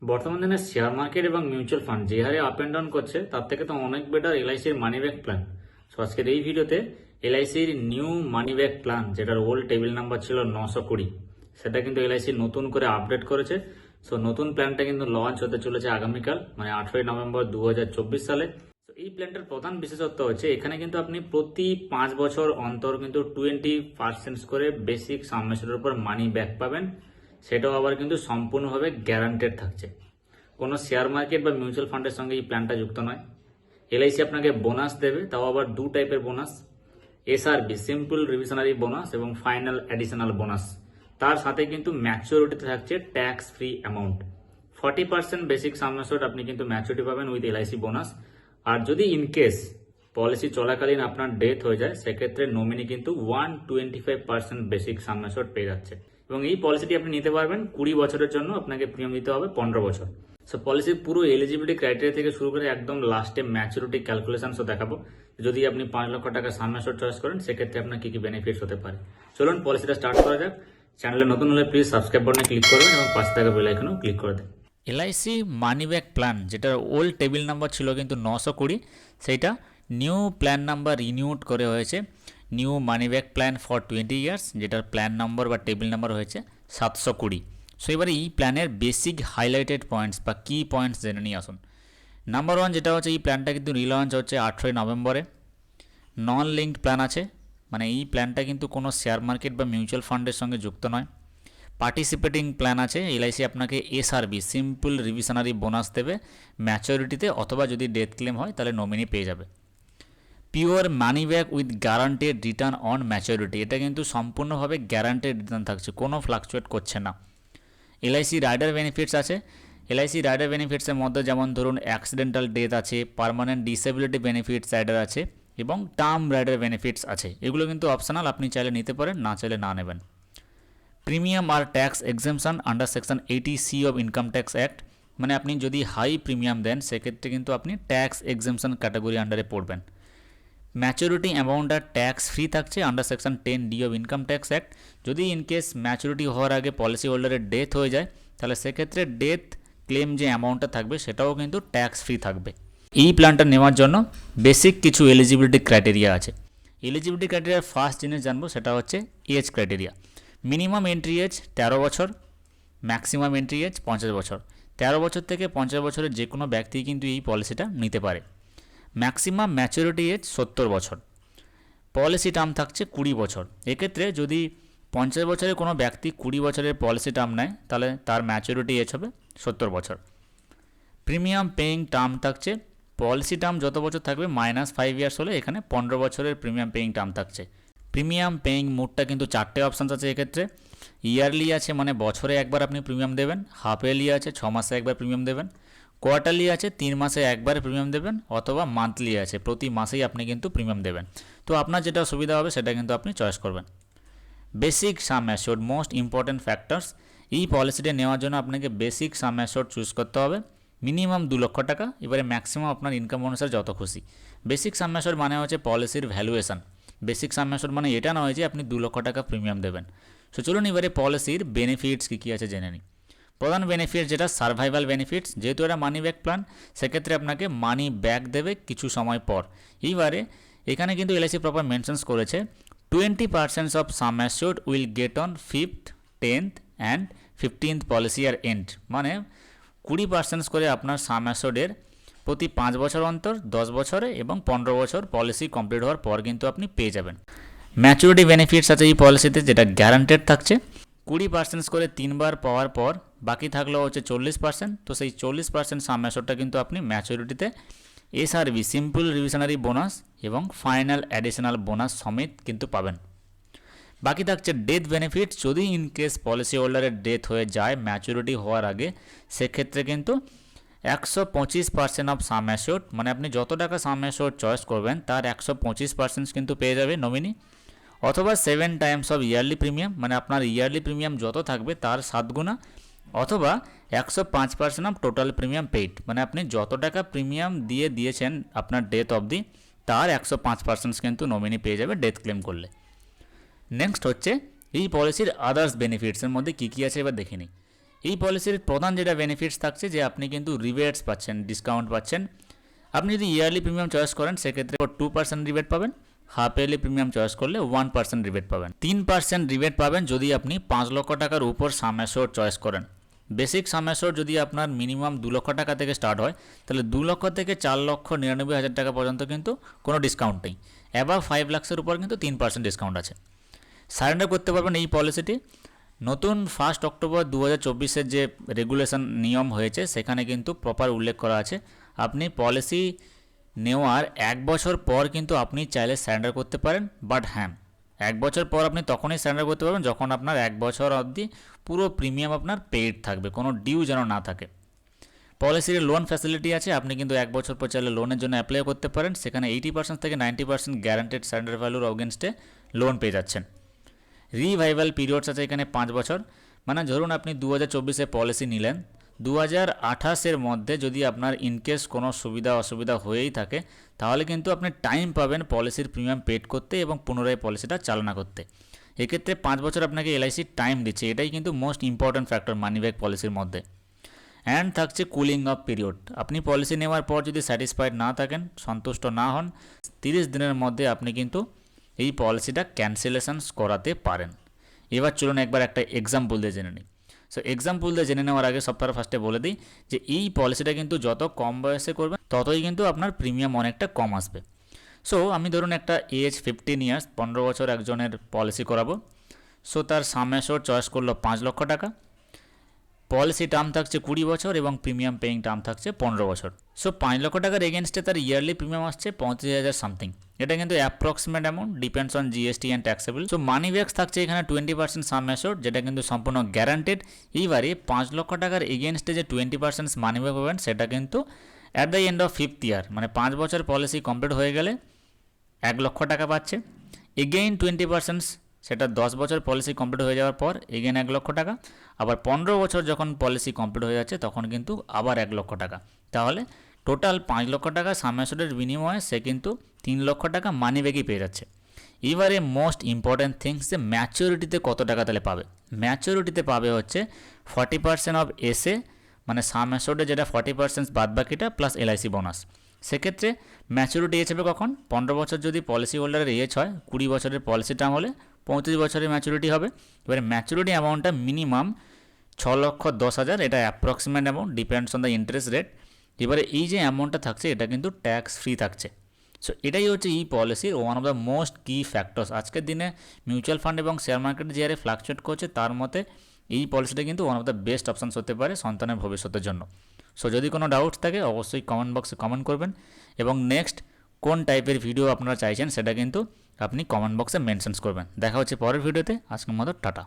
বর্তমান দিনে share market এবং মিউচুয়াল ফান্ড যে হারে আপ অ্যান্ড ডাউন করছে তার থেকে তো অনেক বেটার এলআইসির মানি ব্যাক প্ল্যান। সো আজকের এই ভিডিওতে এলআইসির নিউ মানি ব্যাক প্ল্যান, যেটার ওল্ড টেবিল নাম্বার ছিল 920, সেটা কিন্তু এলআইসি নতুন করে আপডেট করেছে। সো নতুন প্ল্যানটা কিন্তু লঞ্চ হতে চলেছে আগামীকাল, মানে 18 নভেম্বর 2024 সালে। তো এই প্ল্যানটার প্রধান বিশেষত্ব হচ্ছে এখানে কিন্তু আপনি প্রতি 5 বছর অন্তর কিন্তু 20% করে বেসিক সাবমেশনের উপর মানি ব্যাক পাবেন। সেটাও আবার কিন্তু সম্পূর্ণভাবে গ্যারান্টেড থাকছে। কোনো শেয়ার মার্কেট বা মিউচুয়াল ফান্ডের সঙ্গে এই প্ল্যানটা যুক্ত নয়। এলআইসি আপনাকে বোনাস দেবে, তাও আবার দু টাইপের বোনাস, এসআরবি সিম্পল রিভিশনারি বোনাস এবং ফাইনাল অ্যাডিশনাল বোনাস। তার সাথে কিন্তু ম্যাচিওরিটিতে থাকছে ট্যাক্স ফ্রি অ্যামাউন্ট 40% বেসিক সাবমেশন আপনি কিন্তু ম্যাচিওরিটি পাবেন উইথ এলআইসি বোনাস। আর যদি ইনকেস পলিসি চলাকালীন আপনার ডেথ হয়ে যায়, সেক্ষেত্রে নমিনি কিন্তু 125% বেসিক সাবমেশন পেয়ে যাচ্ছে। এবং এই পলিসিটি আপনি নিতে পারবেন 20 বছরের জন্য, আপনাকে প্রিমিয়াম দিতে হবে 15 বছর। সো পলিসির পুরো এলিজিবিলিটি ক্রাইটেরিয়া থেকে শুরু করে একদম লাস্টে ম্যাচুরিটি ক্যালকুলেশনসও দেখাবো। যদি আপনি 5 লক্ষ টাকা সাবমেশন চয়েস করেন, সেক্ষেত্রে আপনার কি কি বেনিফিটস হতে পারে। চলুন পলিসিটা স্টার্ট করা যাক। চ্যানেলে নতুন হলে প্লিজ সাবস্ক্রাইব বাটনে ক্লিক করবেন এবং পাশে থাকা বেল আইকনেও ক্লিক করে দেন। এলআইসি মানি ব্যাক প্ল্যান, যেটার ওল্ড টেবিল নাম্বার ছিল কিন্তু 920, সেইটা নিউ প্ল্যান নাম্বার রিনিউড করে হয়েছে new money back plan for 20 years, যেটার প্ল্যান নম্বর বা টেবিল নাম্বার হয়েছে 720। সো এবারে এই প্ল্যানের বেসিক হাইলাইটেড পয়েন্টস বা কি পয়েন্টস জেনে নিয়ে আসুন। নাম্বার 1 যেটা হচ্ছে, এই প্ল্যানটা কিন্তু রিলঞ্চ হচ্ছে 18 নভেম্বরে। নন লিঙ্কড প্ল্যান আছে, মানে এই প্ল্যানটা কিন্তু কোনো শেয়ার মার্কেট বা মিউচুয়াল ফান্ডের সঙ্গে যুক্ত নয়। পার্টিসিপেটিং প্ল্যান আছে, এলআইসি আপনাকে এসআরবি সিম্পল রিভিশনারি বোনাস দেবে ম্যাচুরিটিতে, অথবা যদি ডেথ ক্লেম হয় তাহলে নমিনি পেয়ে যাবে। Pure money back with guaranteed return on maturity, এটা কিন্তু সম্পূর্ণভাবে গ্যারান্টেড রিটার্ন থাকছে, কোনো ফ্লাকচুয়েট করছে না। এলআইসি রাইডার বেনিফিটস আছে, এলআইসি রাইডার বেনিফিটসের মধ্যে যেমন ধরুন অ্যাক্সিডেন্টাল ডেথ আছে, পার্মানেন্ট ডিসেবিলিটি বেনিফিটস রাইডার আছে এবং টার্ম রাইডার বেনিফিটস আছে। এগুলো কিন্তু অপশনাল, আপনি চাইলে নিতে পারেন, না চাইলে না নেবেন। প্রিমিয়াম আর tax exemption under section 80C of income tax act, মানে আপনি যদি হাই প্রিমিয়াম দেন সেক্ষেত্রে কিন্তু আপনি ট্যাক্স এক্সেমশন ক্যাটাগরি আন্ডারে পড়বেন। ম্যাচুরিটি অ্যামাউন্টটা ট্যাক্স ফ্রি থাকছে under section 10D of income tax act. যদি ইনকেস ম্যাচুরিটি হওয়ার আগে পলিসি হোল্ডারের ডেথ হয়ে যায়, তাহলে সেক্ষেত্রে ডেথ ক্লেম যে অ্যামাউন্টটা থাকবে সেটাও কিন্তু ট্যাক্স ফ্রি থাকবে। এই প্ল্যানটা নেওয়ার জন্য বেসিক কিছু এলিজিবিলিটি ক্রাইটেরিয়া আছে। এলিজিবিলিটি ক্রাইটেরিয়ার ফার্স্ট জিনিস জানবো, সেটা হচ্ছে age criteria. Minimum entry age 13 বছর, ম্যাক্সিমাম এন্ট্রি এজ 50 বছর। 13 বছর থেকে 50 বছরের যে কোনো ব্যক্তি কিন্তু এই পলিসিটা নিতে পারে। ম্যাক্সিমাম ম্যাচুরিটি এজ 70 বছর। পলিসি টার্ম থাকছে 20 বছর। এক্ষেত্রে যদি 50 বছরের কোনো ব্যক্তি 20 বছরের পলিসি টার্ম নেয়, তাহলে তার ম্যাচুরিটি এজ হবে 70 বছর। প্রিমিয়াম পেইং টার্ম থাকছে, পলিসি টার্ম যত বছর থাকবে -5 ইয়ার্স হলে এখানে 15 বছরের প্রিমিয়াম পেইং টার্ম থাকছে। প্রিমিয়াম পেইং মোডটা কিন্তু 4টে অপশানস আছে এক্ষেত্রে। ইয়ারলি আছে, মানে বছরে একবার আপনি প্রিমিয়াম দেবেন। হাফ ইয়ারলি আছে, 6 মাসে একবার প্রিমিয়াম দেবেন। কোয়ার্টারলি আছে, 3 মাসে একবার প্রিমিয়াম দেবেন, অথবা মান্থলি আছে, প্রতি মাসেই আপনি কিন্তু প্রিমিয়াম দেবেন। তো আপনার যেটা সুবিধা হবে সেটা কিন্তু আপনি চয়েস করবেন। বেসিক সাম অ্যাসিওর্ড, মোস্ট ইম্পর্ট্যান্ট ফ্যাক্টরস। এই পলিসিটা নেওয়ার জন্য আপনাকে বেসিক সাম অ্যাসিওর্ড চুজ করতে হবে, মিনিমাম 2 লক্ষ টাকা। এবারে ম্যাক্সিমাম আপনার ইনকাম অনুসারে যত খুশি। বেসিক সাম অ্যাসিওর্ড মানে হচ্ছে পলিসির ভ্যালুয়েশন। বেসিক সাম অ্যাসিওর্ড মানে এটা নয় যে আপনি 2 লক্ষ টাকা প্রিমিয়াম দেবেন। সো চলুন এবারে পলিসির বেনিফিটস কী কী আছে জেনে নিই। প্রধান বেনিফিট যেটা সার্ভাইভাল বেনিফিটস, যেহেতু এটা মানি ব্যাক প্ল্যান, সেক্ষেত্রে আপনাকে মানি ব্যাক দেবে কিছু সময় পর। এইবারে এখানে কিন্তু এলআইসি প্রপার মেনশনস করেছে 20% of sum assured will get on 5th, 10th and 15th policy year end, মানে 20% করে আপনার সাম অ্যাসিওর্ডের প্রতি 5 বছর অন্তর, 10 বছরে এবং 15 বছর পলিসি কমপ্লিট হওয়ার পর কিন্তু আপনি পেয়ে যাবেন। ম্যাচুরিটি বেনিফিটস আছে এই পলিসিতে, যেটা গ্যারান্টেড থাকছে। 20% করে 3 বার পাওয়ার পর বাকি থাকলো হচ্ছে 40%। তো সেই 40% সাম অ্যাসিওর্ডটা কিন্তু আপনি ম্যাচুরিটিতে এসআরবি সিম্পল রিভিশনারি বোনাস এবং ফাইনাল অ্যাডিশনাল বোনাস সমেত কিন্তু পাবেন। বাকি থাকছে ডেথ বেনিফিট। যদি ইনকেস পলিসি হোল্ডারের ডেথ হয়ে যায় ম্যাচুরিটি হওয়ার আগে, সেক্ষেত্রে কিন্তু 125% অফ সাম অ্যাসিওর্ড, মানে আপনি যত টাকা সাম অ্যাসিওর্ড চয়েস করবেন তার 125% কিন্তু পেয়ে যাবে নমিনি, অথবা 7 টাইমস অফ ইয়ারলি প্রিমিয়াম, মানে আপনার ইয়ারলি প্রিমিয়াম যত থাকবে তার 7 গুণা, অথবা 105% অফ টোটাল প্রিমিয়াম পেইড, মানে আপনি যত টাকা প্রিমিয়াম দিয়েছেন আপনার ডেথ অবধি তার 105% কিন্তু নমিনি পেয়ে যাবে ডেথ ক্লেম করলে। নেক্সট হচ্ছে এই পলিসির আদার্স বেনিফিটসের মধ্যে কী কী আছে এবার দেখে নিই। এই পলিসির প্রধান যেটা বেনিফিটস থাকছে যে আপনি কিন্তু রিবেটস পাচ্ছেন, ডিসকাউন্ট পাচ্ছেন। আপনি যদি ইয়ারলি প্রিমিয়াম চয়েস করেন সেক্ষেত্রে 2% রিবেট পাবেন, হাফ ইয়ারলি প্রিমিয়াম চয়েস করলে 1% রিবেট পাবেন, 3% রিবেট পাবেন যদি আপনি 5 লক্ষ টাকার উপর সাম অ্যাশোর চয়েস করেন। বেসিক সাম অ্যাশোর যদি আপনার মিনিমাম 2 লক্ষ টাকা থেকে স্টার্ট হয় তাহলে 2 লক্ষ থেকে 4,99,000 টাকা পর্যন্ত কিন্তু কোনো ডিসকাউন্ট নেই। অ্যাবাভ 5 লাখসের উপর কিন্তু 3% ডিসকাউন্ট আছে। সারেন্ডার করতে পারবেন এই পলিসিটি। নতুন 1 অক্টোবর 2024-এর যে রেগুলেশন নিয়ম হয়েছে সেখানে কিন্তু প্রপার উল্লেখ করা আছে আপনি পলিসি নেওয়ার 1 বছর পর কিন্তু আপনি চাইলে সারেন্ডার করতে পারেন। বাট হ্যাঁ, 1 বছর পর আপনি তখনই সারেন্ডার করতে পারবেন যখন আপনার 1 বছর অবধি পুরো প্রিমিয়াম আপনার পেইড থাকবে, কোনো ডিউ যেন না থাকে। পলিসির লোন ফ্যাসিলিটি আছে, আপনি কিন্তু 1 বছর পর চাইলে লোনের জন্য অ্যাপ্লাই করতে পারেন। সেখানে 80% থেকে 90% গ্যারান্টেড সারেন্ডার ভ্যালুর অগেনস্টে লোন পেয়ে যাচ্ছেন। রিভাইভাল পিরিয়ডস আছে এখানে 5 বছর, মানে ধরুন আপনি 2024-এ পলিসি নিলেন, 2028-এর মধ্যে যদি আপনার ইনকেস কোনো সুবিধা অসুবিধা হয়েই থাকে তাহলে কিন্তু আপনি টাইম পাবেন পলিসির প্রিমিয়াম পেড করতে এবং পুনরায় পলিসিটা চালনা করতে। এক্ষেত্রে 5 বছর আপনাকে এলআইসি টাইম দিচ্ছে, এটাই কিন্তু most important factor money back পলিসির মধ্যে। অ্যান্ড থাকছে কুলিং অফ পিরিয়ড, আপনি পলিসি নেওয়ার পর যদি স্যাটিসফাইড না থাকেন, সন্তুষ্ট না হন, 30 দিনের মধ্যে আপনি কিন্তু এই পলিসিটা ক্যান্সেলেশন করাতে পারেন। এবার চলুন একবার একটা এক্সাম্পল দিয়ে জেনে নিই। সো এক্সাম্পল দিয়ে জেনে নেওয়ার আগে সপ্তাহে ফার্স্টে বলে দিই যে এই পলিসিটা কিন্তু যত কম বয়সে করবেন ততই কিন্তু আপনার প্রিমিয়াম অনেকটা কম আসবে। সো আমি ধরুন একটা এজ 15 ইয়ার্স, 15 বছর একজনের পলিসি করাবো। সো তার সাম অ্যাশোর চয়েস করলো 5 লক্ষ টাকা, পলিসি টার্ম থাকছে 20 বছর এবং প্রিমিয়াম পেইং টার্ম থাকছে 15 বছর। সো 5 লক্ষ টাকার এগেনস্টে তার ইয়ারলি প্রিমিয়াম আসছে 35,000 সামথিং। এটা কিন্তু approximate amount, depends on GST and taxable. So money backs থাকছে এখানে 20% সাম অ্যাশোর, যেটা কিন্তু সম্পূর্ণ গ্যারান্টেড। এইবারে 5 লক্ষ টাকার এগেনস্টে যে 20% মানি ব্যাক পাবেন সেটা কিন্তু at the end of 5th ইয়ার, মানে 5 বছর পলিসি কমপ্লিট হয়ে গেলে 1 লক্ষ টাকা পাচ্ছে। এগেইন 20%, সেটা 10 বছর পলিসি কমপ্লিট হয়ে যাওয়ার পর এগেন 1 লক্ষ টাকা। আবার 15 বছর যখন পলিসি কমপ্লিট হয়ে যাচ্ছে তখন কিন্তু আবার 1 লক্ষ টাকা। তাহলে টোটাল 5 লক্ষ টাকা সাম অ্যাশোরের বিনিময়ে সে কিন্তু 3 লক্ষ টাকা মানি ব্যাকই পেয়ে যাচ্ছে। এবারে মোস্ট ইম্পর্ট্যান্ট থিংস যে ম্যাচুরিটিতে কত টাকা তাহলে পাবে। ম্যাচুরিটিতে পাবে হচ্ছে 40% অফ এসএ, মানে সাম অ্যাশোর্ডে যেটা 40% বাদ বাকিটা প্লাস এলআইসি বোনাস। সেক্ষেত্রে ম্যাচুরিটি এজ হবে কখন? 15 বছর যদি পলিসি হোল্ডারের এজ হয়, 20 বছরের পলিসি টার্ম হলে 35 বছরের ম্যাচুরিটি হবে। এবারে ম্যাচুরিটি অ্যামাউন্টটা মিনিমাম 6,10,000, এটা approximate amount, depends on the interest rate. এবারে এই যে অ্যামাউন্টটা থাকছে এটা কিন্তু ট্যাক্স ফ্রি থাকছে। সো এটাই হচ্ছে এই পলিসির ওয়ান অফ দ্য মোস্ট কি ফ্যাক্টরস। আজকের দিনে মিউচুয়াল ফান্ড এবং শেয়ার মার্কেটে যে হারে ফ্লাকচুয়েট করছে তার মতে এই পলিসিটা কিন্তু one of the best options হতে পারে সন্তানের ভবিষ্যতের জন্য। সো যদি কোনো ডাউটস থাকে অবশ্যই কমেন্ট বক্সে কমেন্ট করবেন এবং নেক্সট কোন টাইপের ভিডিও আপনারা চাইছেন সেটা কিন্তু আপনি কমেন্ট বক্সে মেনশনস করবেন। দেখা হচ্ছে পরের ভিডিওতে, আজকের মতো টাটা।